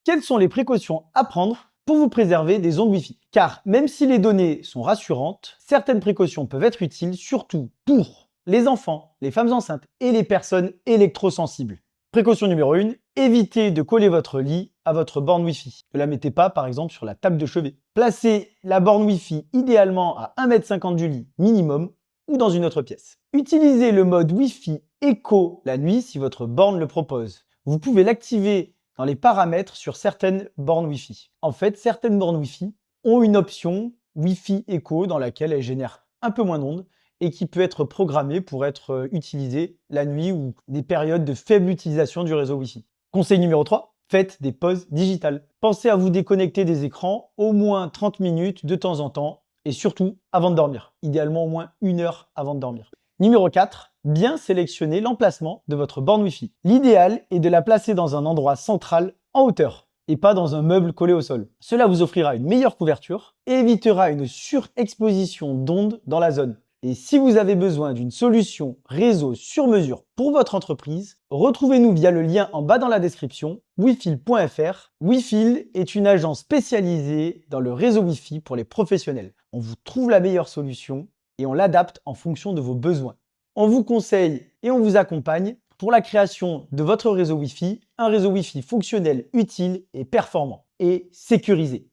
Quelles sont les précautions à prendre pour vous préserver des ondes Wi-Fi? Car même si les données sont rassurantes, certaines précautions peuvent être utiles, surtout pour les enfants, les femmes enceintes et les personnes électrosensibles. Précaution numéro 1, évitez de coller votre lit à votre borne Wi-Fi. Ne la mettez pas par exemple sur la table de chevet. Placez la borne Wi-Fi idéalement à 1,50 m du lit minimum ou dans une autre pièce. Utilisez le mode Wi-Fi Eco la nuit si votre borne le propose. Vous pouvez l'activer dans les paramètres sur certaines bornes Wi-Fi. En fait, certaines bornes Wi-Fi ont une option Wi-Fi Eco dans laquelle elles génèrent un peu moins d'ondes et qui peut être programmée pour être utilisée la nuit ou des périodes de faible utilisation du réseau Wi-Fi. Conseil numéro 3, faites des pauses digitales. Pensez à vous déconnecter des écrans au moins 30 minutes de temps en temps et surtout avant de dormir. Idéalement au moins 1 heure avant de dormir. Numéro 4, bien sélectionner l'emplacement de votre borne Wi-Fi. L'idéal est de la placer dans un endroit central en hauteur et pas dans un meuble collé au sol. Cela vous offrira une meilleure couverture et évitera une surexposition d'ondes dans la zone. Et si vous avez besoin d'une solution réseau sur mesure pour votre entreprise, retrouvez-nous via le lien en bas dans la description, wifil.fr. Wifil est une agence spécialisée dans le réseau Wi-Fi pour les professionnels. On vous trouve la meilleure solution et on l'adapte en fonction de vos besoins. On vous conseille et on vous accompagne pour la création de votre réseau Wi-Fi, un réseau Wi-Fi fonctionnel, utile et performant et sécurisé.